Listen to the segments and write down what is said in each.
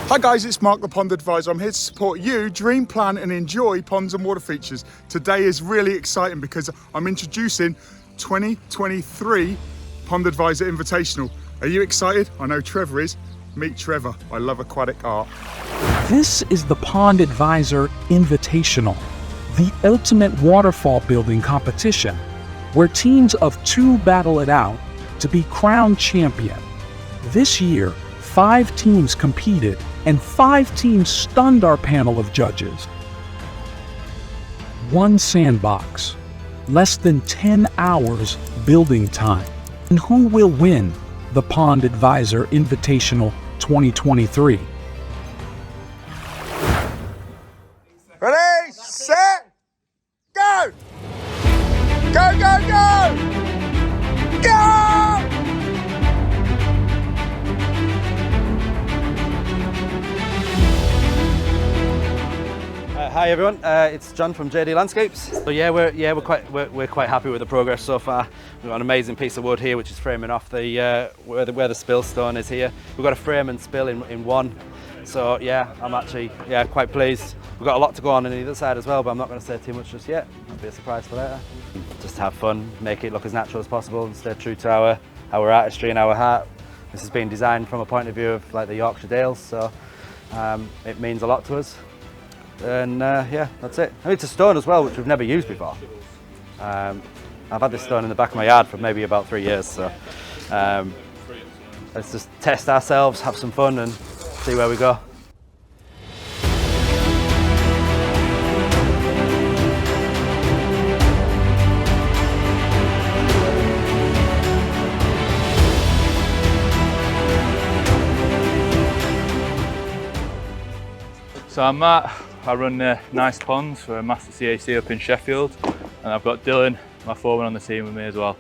Hi guys, it's Mark the Pond Advisor. I'm here to support you dream, plan and enjoy ponds and water features. Today is really exciting because I'm introducing 2023 Pond Advisor Invitational. Are you excited? I know Trevor is. Meet Trevor. I love aquatic art. This is the Pond Advisor Invitational, the ultimate waterfall building competition, where teams of 2 battle it out to be crowned champion. This year, 5 teams competed and 5 teams stunned our panel of judges. 1 sandbox, less than 10 hours building time. And who will win the Pond Advisor Invitational 2023? Ready, set, go! Go, go, go! Go! Hi everyone, it's John from JD Landscapes. So we're quite happy with the progress so far. We've got an amazing piece of wood here which is framing off the where the spill stone is here. We've got a frame and spill in one. So yeah, I'm actually quite pleased. We've got a lot to go on the other side as well, but I'm not going to say too much just yet. It'll be a surprise for later. Just have fun, make it look as natural as possible and stay true to our artistry and our heart. This has been designed from a point of view of like the Yorkshire Dales, so it means a lot to us. And yeah, that's it. I mean, it's a stone as well, which we've never used before. I've had this stone in the back of my yard for maybe about 3 years, so let's just test ourselves, have some fun and see where we go. So I'm Matt, I run Nice Ponds for a Master CAC up in Sheffield, and I've got Dylan, my foreman, on the team with me as well.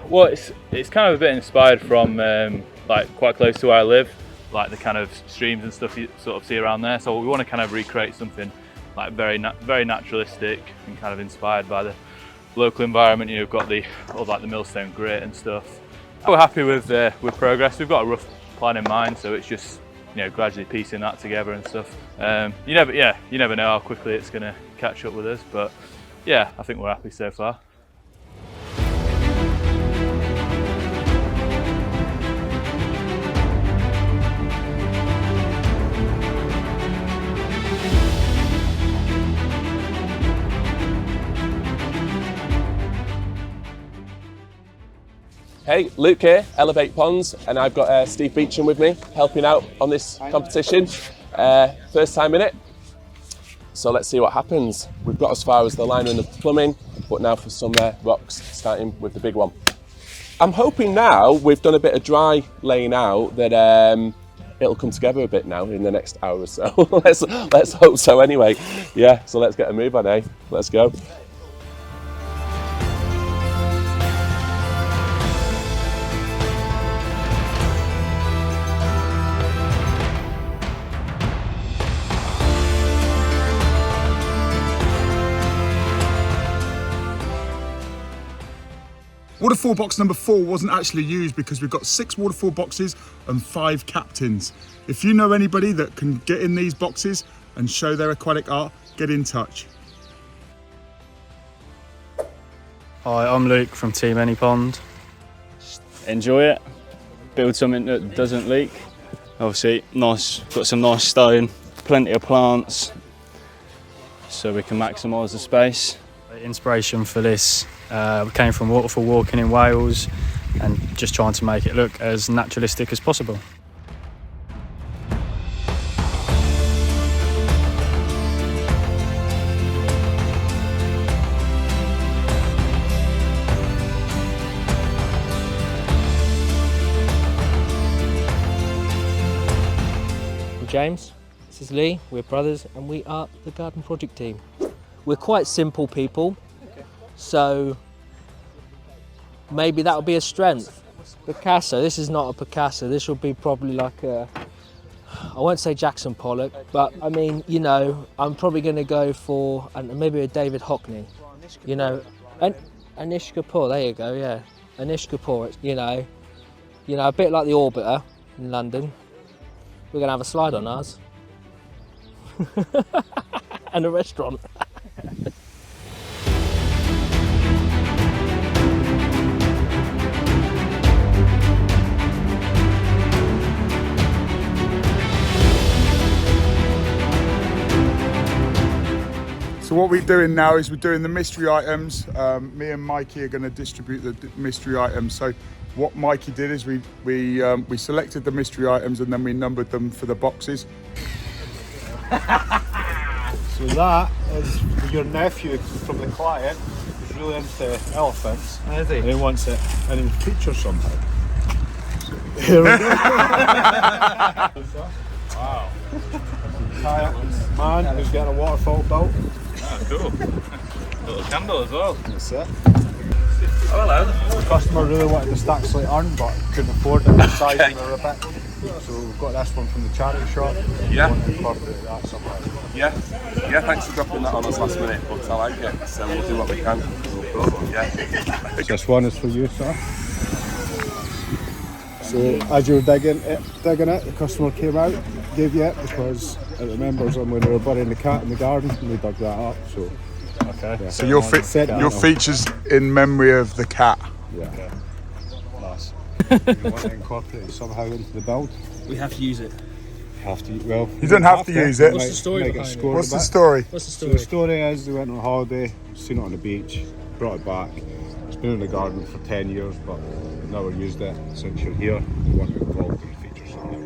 Well, it's kind of a bit inspired from like quite close to where I live, like the kind of streams and stuff you sort of see around there. So we want to kind of recreate something like very naturalistic and kind of inspired by the local environment. You know, we've got the millstone grate and stuff. We're happy with progress. We've got a rough plan in mind, so it's just gradually piecing that together and stuff. You never know how quickly it's going to catch up with us, but yeah, I think we're happy so far. Hey, Luke here, Elevate Ponds, and I've got Steve Beecham with me, helping out on this competition. First time in it, so let's see what happens. We've got as far as the liner and the plumbing, but now for some rocks, starting with the big one. I'm hoping now we've done a bit of dry laying out that it'll come together a bit now in the next hour or so. let's hope so anyway. Yeah, so let's get a move on, eh? Let's go. Waterfall box number 4 wasn't actually used because we've got 6 waterfall boxes and 5 captains. If you know anybody that can get in these boxes and show their aquatic art, get in touch. Hi, I'm Luke from Team Anypond. Enjoy it, build something that doesn't leak. Obviously, nice, got some nice stone, plenty of plants, so we can maximise the space. The inspiration for this came from waterfall walking in Wales and just trying to make it look as naturalistic as possible. I'm James, this is Lee, we're brothers and we are the garden project team. We're quite simple people, so maybe that will be a strength. Picasso, this is not a Picasso, this will be probably like a, I won't say Jackson Pollock, but I mean, you know, I'm probably going to go for maybe a David Hockney, you know, Anish Kapoor, there you go, yeah, Anish Kapoor, you know, You know, a bit like the Orbiter in London. We're going to have a slide on ours. And a restaurant. So what we're doing now is we're doing the mystery items. Me and Mikey are going to distribute the mystery items. So what Mikey did is we selected the mystery items and then we numbered them for the boxes. So that is your nephew from the client who's really into elephants. Is he? And he wants it and he features somehow. Here we go. Wow. Kayak man who's getting a waterfall built. Ah, cool. Little candle as well. That's it. Oh, hello. The customer really wanted the stack slate urn but couldn't afford it, the size of the ribbit. So we've got this one from the charity shop. Yeah. We want to incorporate that somehow. Yeah, thanks for dropping that on us last minute, but I like it, so we'll do what we can. Yeah. This one is for you, sir. So as you were digging it, the customer came out, gave you it because it remembers them when they were burying the cat in the garden and we dug that up. So Okay. yeah. So your features in memory of the cat. Yeah. Nice. You want to incorporate it somehow into the build. We have to use it. Have to, well, You don't have to use it. What's the story behind it? What's the story? What's the So story? the story is they went on a holiday, seen it on the beach, brought it back. It's been in the garden for 10 years, but never used it. Since you're here, we want to involve in the feature somehow.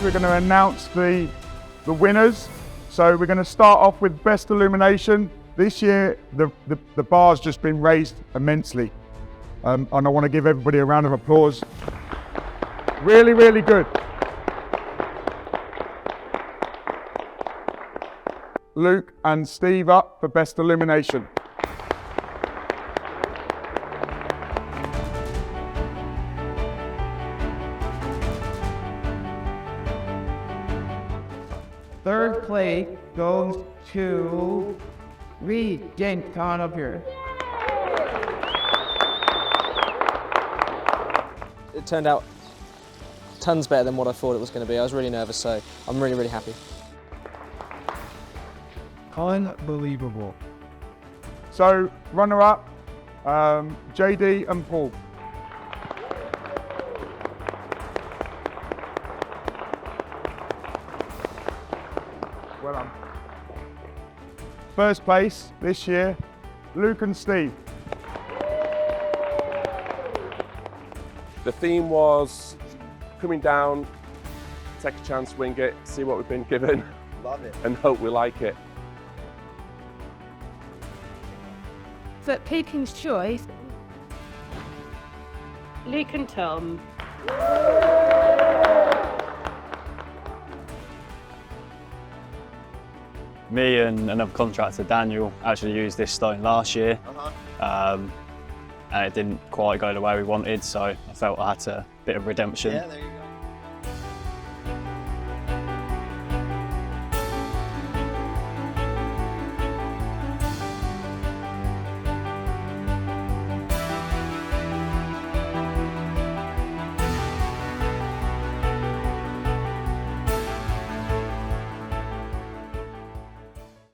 We're going to announce the winners. So we're going to start off with best illumination. This year, the bar's just been raised immensely. And I want to give everybody a round of applause. Really, really good. Luke and Steve up for best illumination. Third place goes to Reed. James, come on up here. It turned out tons better than what I thought it was going to be. I was really nervous, so I'm really, really happy. Unbelievable. So runner up, JD and Paul. Well done. First place this year, Luke and Steve. The theme was coming down, take a chance, wing it, see what we've been given. Love it. And hope we like it. For People's Choice, Luke and Tom. Me and another contractor, Daniel, actually used this stone last year. and it didn't quite go the way we wanted, so I felt I had a bit of redemption. Yeah, there you go.